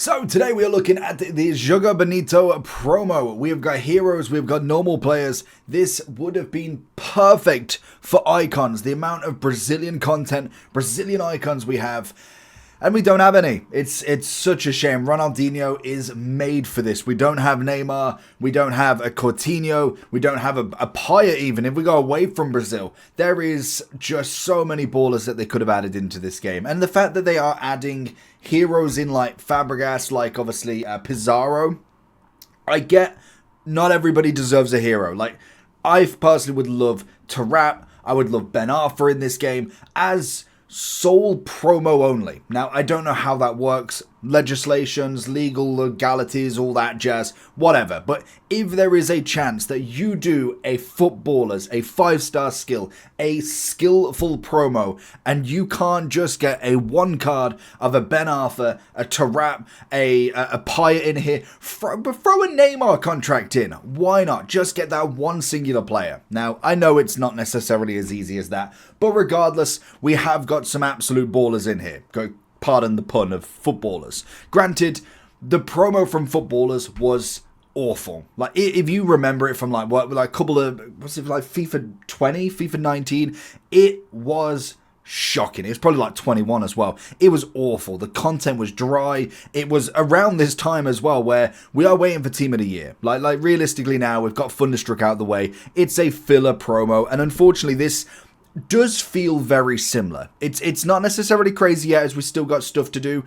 So today we are looking at the Joga Bonito promo. We've got heroes, we've got normal players. This would have been perfect for icons. The amount of Brazilian content, Brazilian icons we have, and we don't have any. It's such a shame. Ronaldinho is made for this. We don't have Neymar. We don't have a Coutinho. We don't have a Paya even. If we go away from Brazil, there is just so many ballers that they could have added into this game. And the fact that they are adding heroes in like Fabregas, like obviously Pizarro, I get not everybody deserves a hero. Like, I personally would love Tarap. I would love Ben Arfa in this game as sole promo only. Now, I don't know how that works. Legislations, legal legalities, all that jazz, whatever. But if there is a chance that you do a footballer's, a 5-star skill, a skillful promo, and you can't just get a one card of a Ben Arfa, a Tarap, a Paya in here, throw a Neymar contract in. Why not? Just get that one singular player. Now, I know it's not necessarily as easy as that, but regardless, we have got some absolute ballers in here. Pardon the pun of footballers. Granted, the promo from footballers was awful. Like, if you remember it from like a couple of, was it like FIFA 20, FIFA 19? It was shocking. It was probably like 21 as well. It was awful. The content was dry. It was around this time as well where we are waiting for Team of the Year. Like realistically now, we've got Thunderstruck out of the way. It's a filler promo, and unfortunately this does feel very similar. It's not necessarily crazy yet, as we still got stuff to do,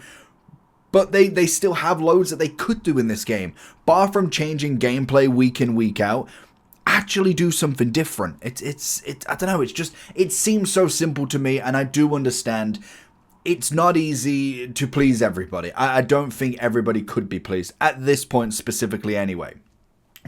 but they still have loads that they could do in this game. Bar from changing gameplay week in, week out, actually do something different. It's I don't know, it seems so simple to me, and I do understand it's not easy to please everybody. I don't think everybody could be pleased at this point specifically anyway.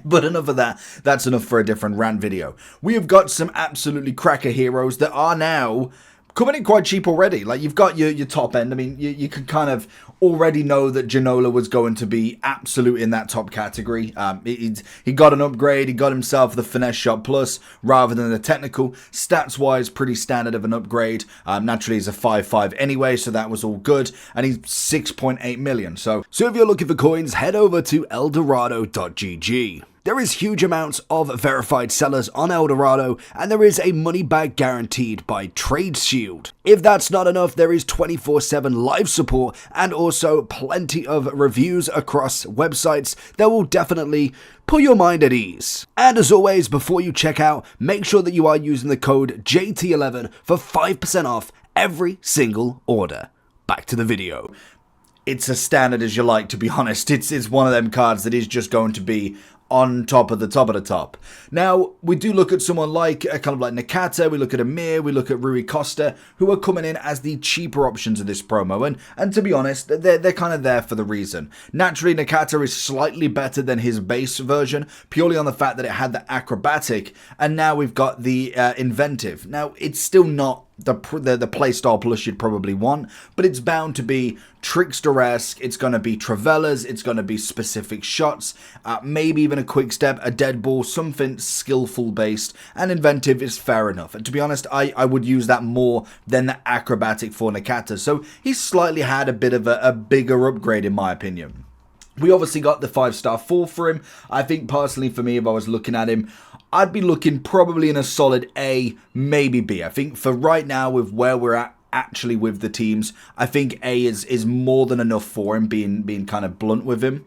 But enough of that, that's enough for a different rant video. We have got some absolutely cracker heroes that are now coming in quite cheap already. Like, you've got your top end. I mean, you can kind of already know that Ginola was going to be absolute in that top category. He got an upgrade. He got himself the Finesse Shot Plus rather than the Technical. Stats-wise, pretty standard of an upgrade. Naturally, he's a 5.5 anyway, so that was all good. And he's 6.8 million. So if you're looking for coins, head over to eldorado.gg. There is huge amounts of verified sellers on Eldorado, and there is a money back guaranteed by Trade Shield. If that's not enough, there is 24/7 live support and also plenty of reviews across websites that will definitely put your mind at ease. And as always, before you check out, make sure that you are using the code JT11 for 5% off every single order. Back to the video. It's as standard as you like, to be honest. It's one of them cards that is just going to be on top of the top. Now, we do look at someone like, kind of like Nakata, we look at Amir, we look at Rui Costa, who are coming in as the cheaper options of this promo, and to be honest, they're kind of there for the reason. Naturally, Nakata is slightly better than his base version, purely on the fact that it had the acrobatic, and now we've got the inventive. Now, it's still not the playstyle plus you'd probably want, but it's bound to be trickster-esque. It's going to be Travellas, it's going to be specific shots, maybe even a quick step, a dead ball, something skillful based, and inventive is fair enough. And to be honest, I would use that more than the acrobatic for Nakata, so he's slightly had a bit of a bigger upgrade in my opinion. We obviously got the 5-star 4 for him. I think personally for me, if I was looking at him, I'd be looking probably in a solid A, maybe B. I think for right now, with where we're at actually with the teams, I think A is more than enough for him, being kind of blunt with him.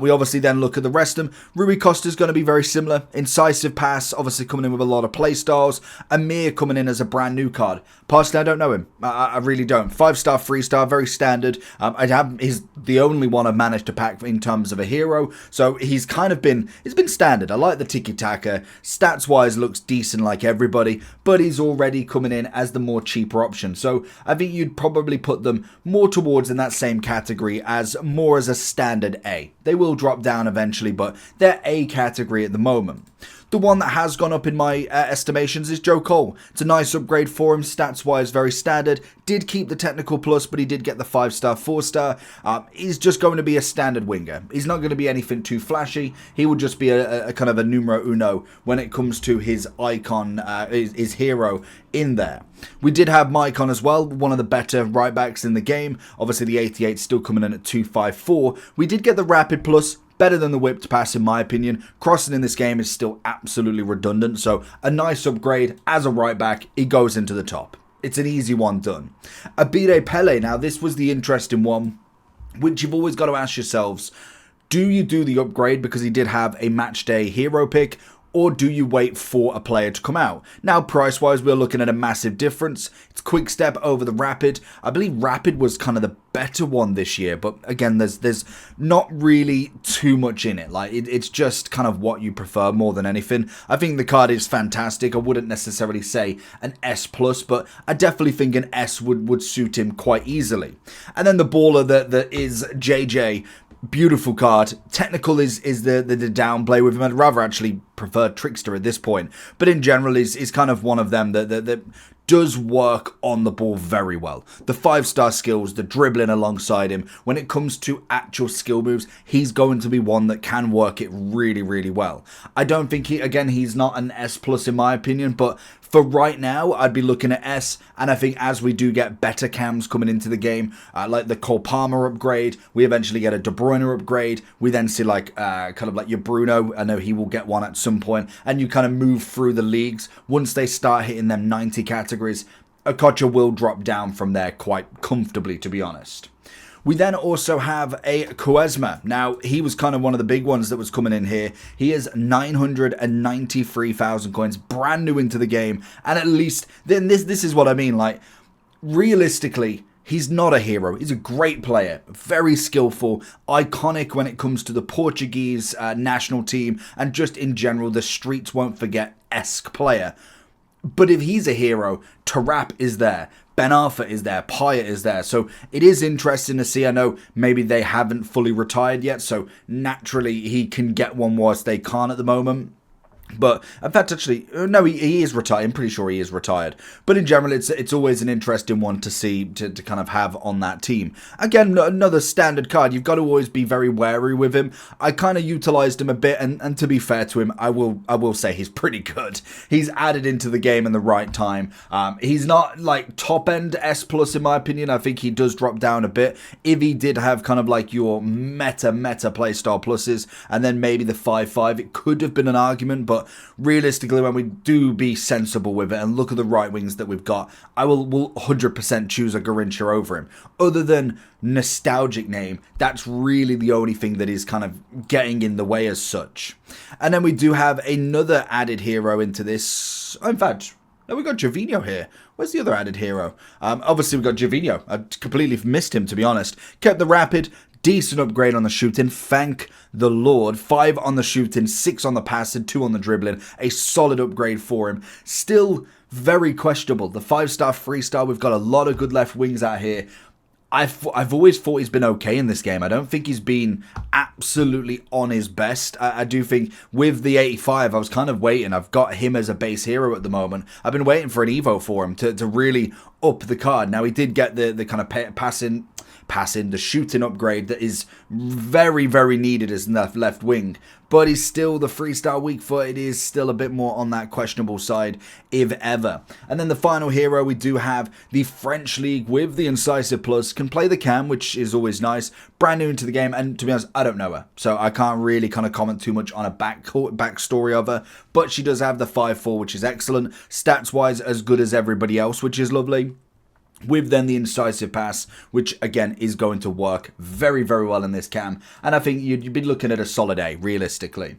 We obviously then look at the rest of them. Rui Costa is going to be very similar. Incisive pass, obviously coming in with a lot of play styles. Amir coming in as a brand new card. Personally, I don't know him. I really don't. 5-star, 3-star, very standard. He's the only one I've managed to pack in terms of a hero, so he's been standard. I like the tiki-taka. Stats-wise, looks decent like everybody, but he's already coming in as the more cheaper option. So I think you'd probably put them more towards in that same category as more as a standard A. They will drop down eventually, but they're A category at the moment. The one that has gone up in my estimations is Joe Cole. It's a nice upgrade for him, stats-wise very standard. Did keep the technical plus, but he did get the 5-star, 4-star. He's just going to be a standard winger. He's not going to be anything too flashy. He will just be a kind of a numero uno when it comes to his icon, his hero in there. We did have Maicon as well, one of the better right backs in the game. Obviously the 88 still coming in at 254. We did get the rapid plus. Better than the whipped pass in my opinion. Crossing in this game is still absolutely redundant, so a nice upgrade as a right back. He goes into the top. It's an easy one done. Abide Pele, now this was the interesting one, which you've always got to ask yourselves, do you do the upgrade because he did have a match day hero pick, or do you wait for a player to come out? Now, price-wise, we're looking at a massive difference. It's quick step over the rapid. I believe rapid was kind of the better one this year, but again, there's not really too much in it. Like, it's just kind of what you prefer more than anything. I think the card is fantastic. I wouldn't necessarily say an S+, but I definitely think an S would suit him quite easily. And then the baller that is JJ. Beautiful card. Technical is the downplay with him. I'd rather actually prefer Trickster at this point. But in general, is kind of one of them that does work on the ball very well. The 5-star skills, the dribbling alongside him. When it comes to actual skill moves, he's going to be one that can work it really, really well. I don't think he's not an S+ in my opinion, but for right now, I'd be looking at S, and I think as we do get better cams coming into the game, like the Cole Palmer upgrade, we eventually get a De Bruyne upgrade, we then see like kind of like your Bruno, I know he will get one at some point, and you kind of move through the leagues. Once they start hitting them 90 categories, Okocha will drop down from there quite comfortably, to be honest. We then also have a Quaresma. Now, he was kind of one of the big ones that was coming in here. He is 993,000 coins, brand new into the game. And at least, then this is what I mean, like, realistically, he's not a hero. He's a great player, very skillful, iconic when it comes to the Portuguese national team, and just in general, the streets won't forget-esque player. But if he's a hero, Tarap is there. Ben Arfa is there, Paya is there, so it is interesting to see. I know maybe they haven't fully retired yet, so naturally he can get one whilst they can't at the moment. But in fact, actually, no, he is retired. I'm pretty sure he is retired. But in general, it's always an interesting one to see, to kind of have on that team. Again, another standard card. You've got to always be very wary with him. I kind of utilized him a bit, and to be fair to him, I will say he's pretty good. He's added into the game in the right time. He's not like top end S+ in my opinion. I think he does drop down a bit. If he did have kind of like your meta playstyle pluses, and then maybe the 5/5, it could have been an argument, but realistically, when we do be sensible with it and look at the right wings that we've got, I will 100% choose a Garrincha over him. Other than nostalgic name, that's really the only thing that is kind of getting in the way as such. And then we do have another added hero into this. In fact, no, we got Gervinho here. Where's the other added hero? Obviously, we got Gervinho. I completely missed him, to be honest. Kept the rapid. Decent upgrade on the shooting, thank the Lord. 5 on the shooting, 6 on the passing, 2 on the dribbling. A solid upgrade for him. Still very questionable. The 5-star, 3-star, we've got a lot of good left wings out here. I've always thought he's been okay in this game. I don't think he's been absolutely on his best. I do think with the 85, I was kind of waiting. I've got him as a base hero at the moment. I've been waiting for an Evo for him to really up the card. Now, he did get the kind of passing, the shooting upgrade that is very, very needed as left wing. But he's still the 3-star weak foot. It is still a bit more on that questionable side, if ever. And then the final hero, we do have the French League with the Incisive Plus. Can play the cam, which is always nice. Brand new into the game, and to be honest, I don't know her. So I can't really kind of comment too much on a backstory of her. But she does have the 5/4, which is excellent. Stats-wise, as good as everybody else, which is lovely. With then the Incisive Pass, which again is going to work very, very well in this cam. And I think you'd be looking at a solid A, realistically.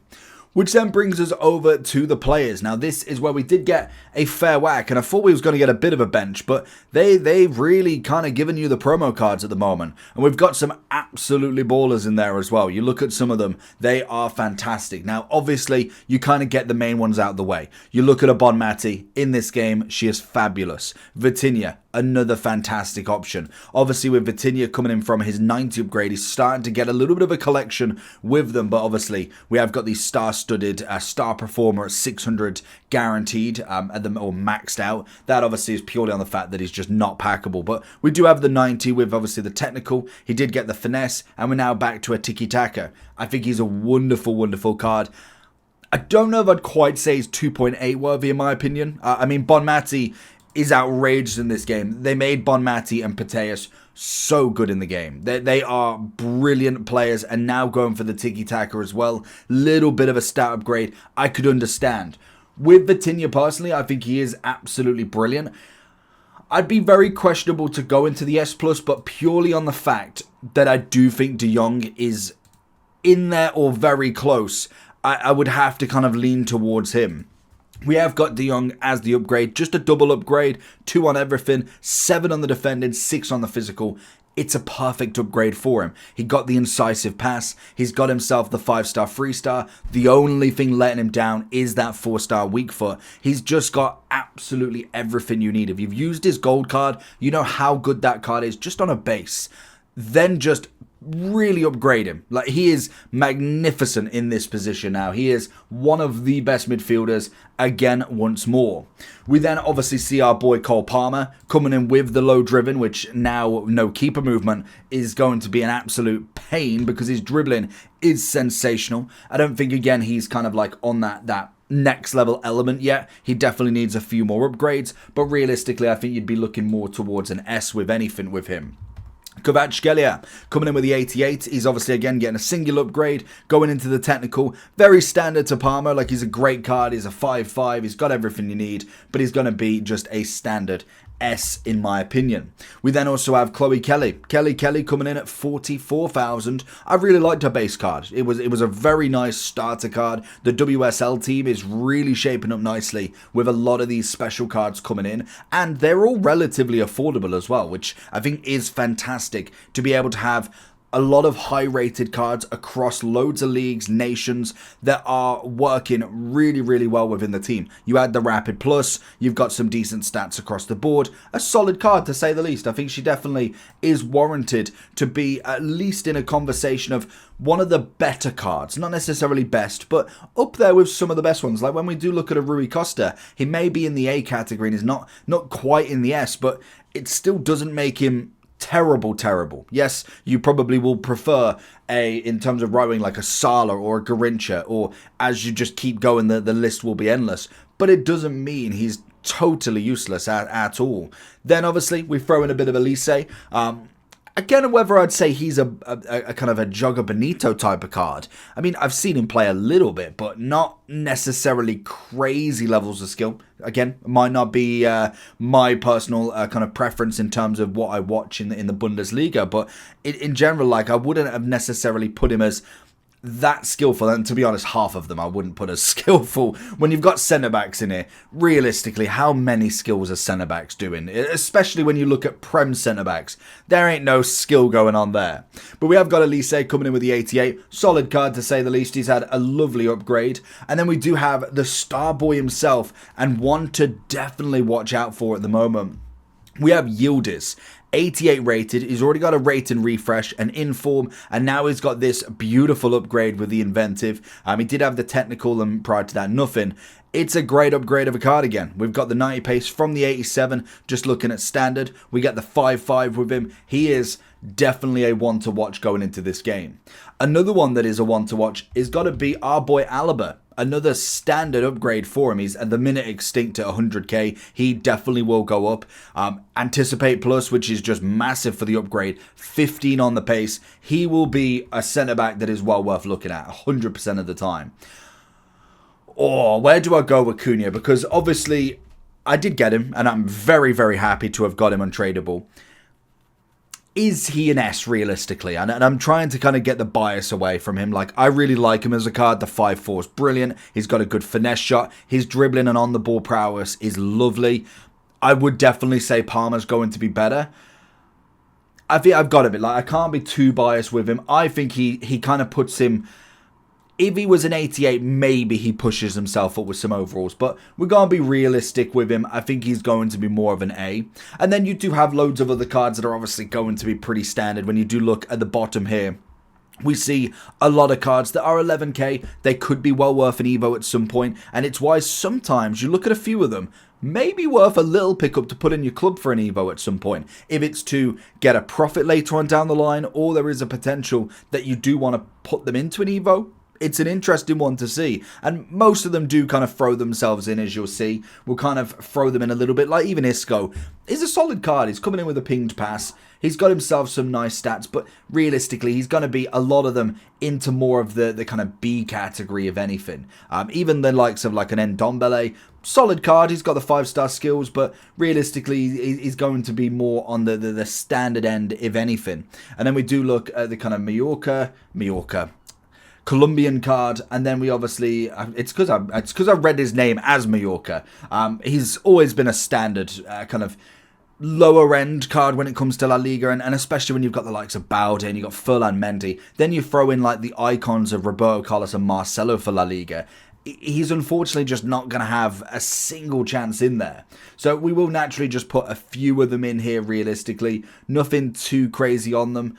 Which then brings us over to the players. Now, this is where we did get a fair whack, and I thought we was going to get a bit of a bench, but they've really kind of given you the promo cards at the moment. And we've got some absolutely ballers in there as well. You look at some of them, they are fantastic. Now, obviously, you kind of get the main ones out of the way. You look at a Bonmati in this game, she is fabulous. Vitinha, another fantastic option. Obviously, with Vitinha coming in from his 90 upgrade, he's starting to get a little bit of a collection with them. But obviously, we have got the star-studded star performer at 600 guaranteed at the or maxed out. That obviously is purely on the fact that he's just not packable. But we do have the 90 with obviously the technical. He did get the finesse, and we're now back to a tiki-taka. I think he's a wonderful, wonderful card. I don't know if I'd quite say he's 2.8 worthy in my opinion. I mean, Bonmati is outrageous in this game. They made Bonmati and Pateus so good in the game. They are brilliant players, and now going for the tiki-taka as well. Little bit of a stat upgrade, I could understand. With Vitinha personally, I think he is absolutely brilliant. I'd be very questionable to go into the S+, but purely on the fact that I do think De Jong is in there or very close, I would have to kind of lean towards him. We have got De Jong as the upgrade, just a double upgrade, 2 on everything, 7 on the defending, 6 on the physical. It's a perfect upgrade for him. He got the incisive pass, he's got himself the 5-star 3-star. The only thing letting him down is that 4-star weak foot. He's just got absolutely everything you need. If you've used his gold card, you know how good that card is just on a base. Then just really upgrade him. Like, he is magnificent in this position now. He is one of the best midfielders again once more. We then obviously see our boy Cole Palmer coming in with the low driven, which now no keeper movement is going to be an absolute pain because his dribbling is sensational. I don't think again he's kind of like on that next level element yet. He definitely needs a few more upgrades, but realistically I think you'd be looking more towards an S with anything with him. Kvaratskhelia coming in with the 88. He's obviously again getting a single upgrade, going into the technical. Very standard to Palmer. Like, he's a great card. He's a 5-5. He's got everything you need, but he's going to be just a standard S in my opinion. We then also have Chloe Kelly. Kelly coming in at 44,000. I really liked her base card. It was a very nice starter card. The WSL team is really shaping up nicely with a lot of these special cards coming in, and they're all relatively affordable as well, which I think is fantastic to be able to have a lot of high rated cards across loads of leagues, nations that are working really, really well within the team. You add the Rapid Plus, you've got some decent stats across the board. A solid card to say the least. I think she definitely is warranted to be at least in a conversation of one of the better cards. Not necessarily best, but up there with some of the best ones. Like when we do look at a Rui Costa, he may be in the A category and is not quite in the S, but it still doesn't make him terrible. Yes, you probably will prefer in terms of rowing, like a Sala or a Garincha, or as you just keep going, the list will be endless. But it doesn't mean he's totally useless at all. Then obviously we throw in a bit of Elise. Again, whether I'd say he's a kind of a Joga Bonito type of card. I mean, I've seen him play a little bit, but not necessarily crazy levels of skill. Again, might not be my personal kind of preference in terms of what I watch in the Bundesliga, but in general, like, I wouldn't have necessarily put him as that skillful, and to be honest, half of them I wouldn't put as skillful. When you've got centre-backs in here, realistically, how many skills are centre-backs doing? Especially when you look at Prem centre-backs, there ain't no skill going on there. But we have got Elise coming in with the 88, solid card to say the least. He's had a lovely upgrade, and then we do have the star boy himself, and one to definitely watch out for at the moment. We have Yildiz, 88 rated. He's already got a rating refresh, an inform, and now he's got this beautiful upgrade with the inventive. He did have the technical, and prior to that, nothing. It's a great upgrade of a card again. We've got the 90 pace from the 87, just looking at standard. We get the 5-5 with him. He is definitely a one to watch going into this game. Another one that is a one to watch is got to be our boy Alaba. Another standard upgrade for him. He's at the minute extinct at 100k. He definitely will go up. Anticipate Plus, which is just massive for the upgrade. 15 on the pace. He will be a centre-back that is well worth looking at 100% of the time. Or where do I go with Cunha? Because obviously I did get him, and I'm very, very happy to have got him untradeable. Is he an S realistically? And I'm trying to kind of get the bias away from him. Like, I really like him as a card. The 5-4 is brilliant. He's got a good finesse shot. His dribbling and on the ball prowess is lovely. I would definitely say Palmer's going to be better. I think I've got a bit, like, I can't be too biased with him. I think he kind of puts him If he was an 88, maybe he pushes himself up with some overalls, but we're going to be realistic with him. I think he's going to be more of an A. And then you do have loads of other cards that are obviously going to be pretty standard. When you do look at the bottom here, we see a lot of cards that are 11k. They could be well worth an Evo at some point, and it's why sometimes you look at a few of them, maybe worth a little pickup to put in your club for an Evo at some point. If it's to get a profit later on down the line, or there is a potential that you do want to put them into an Evo, it's an interesting one to see. And most of them do kind of throw themselves in, as you'll see. We'll kind of throw them in a little bit, like even Isco is a solid card. He's coming in with a pinged pass. He's got himself some nice stats, but realistically, he's going to be a lot of them into more of the kind of B category, if anything. Even the likes of like an Ndombele, solid card. He's got the 5-star skills, but realistically, he's going to be more on the standard end, if anything. And then we do look at the kind of Mallorca. Colombian card, and then we obviously it's because I read his name as Mallorca. He's always been a standard kind of lower end card when it comes to La Liga, and especially when you've got the likes of Baude and you've got Ferland Mendy. Then you throw in like the icons of Roberto Carlos and Marcelo for La Liga. He's unfortunately just not going to have a single chance in there. So we will naturally just put a few of them in here realistically. Nothing too crazy on them.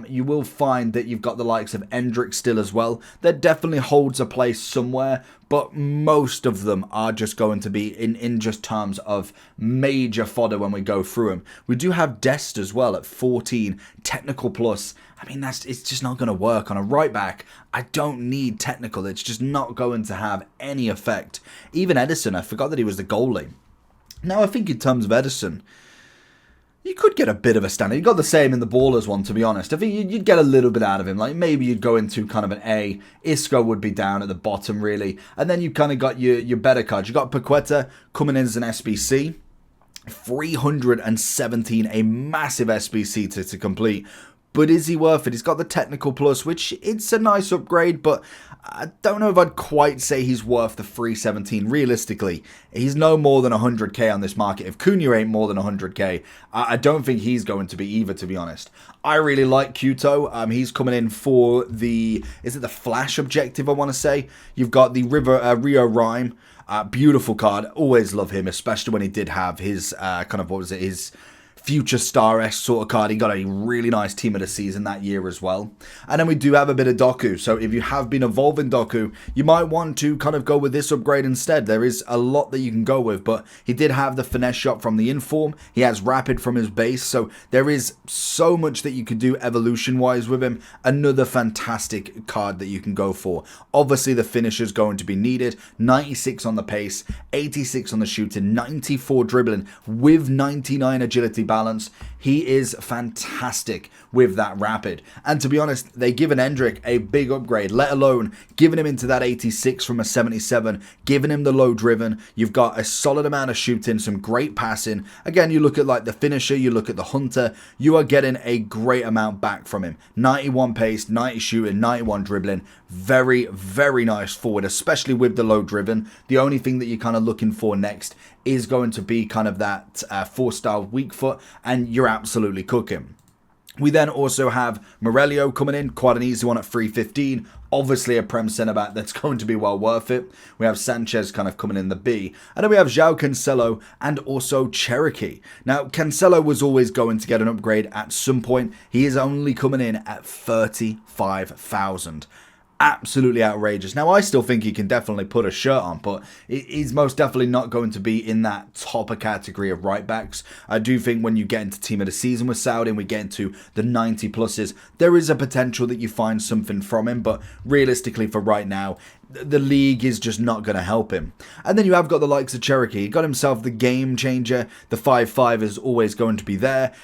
You will find that you've got the likes of Endrick still as well. That definitely holds a place somewhere, but most of them are just going to be in just terms of major fodder when we go through them. We do have Dest as well at 14, technical plus. I mean, it's just not going to work on a right back. I don't need technical. It's just not going to have any effect. Even Edison, I forgot that he was the goalie. Now, I think in terms of Edison, you could get a bit of a standard. You got the same in the Ballers one, to be honest. I think you'd get a little bit out of him. Like maybe you'd go into kind of an A. Isco would be down at the bottom, really. And then you kind of got your better cards. You got Paqueta coming in as an SBC. 317, a massive SBC to complete. But is he worth it? He's got the technical plus, which it's a nice upgrade, but I don't know if I'd quite say he's worth the 317. Realistically, he's no more than 100k on this market. If Cunha ain't more than 100k, I don't think he's going to be either, to be honest. I really like Cuto. He's coming in for the, is it the Flash objective, I want to say? You've got the Rio Rhyme. Beautiful card. Always love him, especially when he did have his, kind of, what was it, his future star-esque sort of card. He got a really nice team of the season that year as well. And then we do have a bit of Doku. So if you have been evolving Doku, you might want to kind of go with this upgrade instead. There is a lot that you can go with, but he did have the finesse shot from the inform. He has rapid from his base. So there is so much that you could do evolution-wise with him. Another fantastic card that you can go for. Obviously, the finish is going to be needed. 96 on the pace, 86 on the shooting, 94 dribbling with 99 agility balance. He is fantastic with that rapid. And to be honest, they give an Endrick a big upgrade, let alone giving him into that 86 from a 77, giving him the low driven. You've got a solid amount of shooting, some great passing. Again, you look at like the finisher, you look at the hunter, you are getting a great amount back from him. 91 pace, 90 shooting, 91 dribbling. Very, very nice forward, especially with the low driven. The only thing that you're kind of looking for next is going to be kind of that 4-star weak foot, and you're absolutely cooking. We then also have Morello coming in, quite an easy one at 315. Obviously a Prem centre-back that's going to be well worth it. We have Sanchez kind of coming in the B. And then we have João Cancelo and also Cherokee. Now, Cancelo was always going to get an upgrade at some point. He is only coming in at 35,000. Absolutely outrageous. Now, I still think he can definitely put a shirt on, but he's most definitely not going to be in that topper category of right backs. I do think when you get into team of the season with Saudi and we get into the 90 pluses, there is a potential that you find something from him, but realistically for right now, the league is just not going to help him. And then you have got the likes of Cherokee. He got himself the game changer. The 5-5 is always going to be there.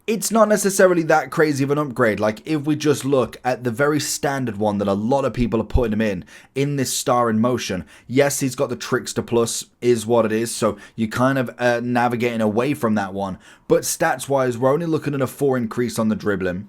It's not necessarily that crazy of an upgrade. Like, if we just look at the very standard one that a lot of people are putting him in this star in motion, yes, he's got the Trickster Plus, is what it is, so you're kind of navigating away from that one. But stats-wise, we're only looking at a 4 increase on the dribbling.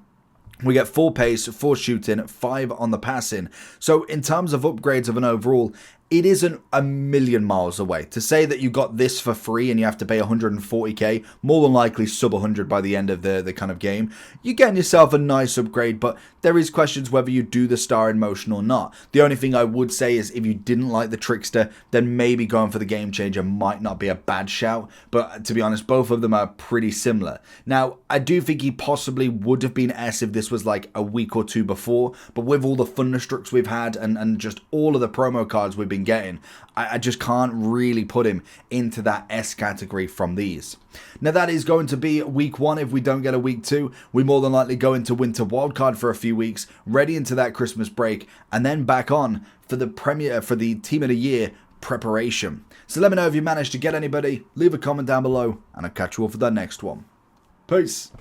We get 4 pace, 4 shooting, 5 on the passing. So in terms of upgrades of an overall, it isn't a million miles away. To say that you got this for free and you have to pay 140k, more than likely sub 100 by the end of the kind of game, you're getting yourself a nice upgrade, but there is questions whether you do the star in motion or not. The only thing I would say is if you didn't like the trickster, then maybe going for the game changer might not be a bad shout, but to be honest, both of them are pretty similar. Now, I do think he possibly would have been S if this was like a week or two before, but with all the Thunderstrucks we've had and just all of the promo cards we've been getting, I just can't really put him into that S category from these. Now that is going to be week 1. If we don't get a week 2, we more than likely go into Winter Wildcard for a few weeks, ready into that Christmas break, and then back on for the premiere for the Team of the Year preparation. So let me know if you managed to get anybody, leave a comment down below, and I'll catch you all for the next one. Peace.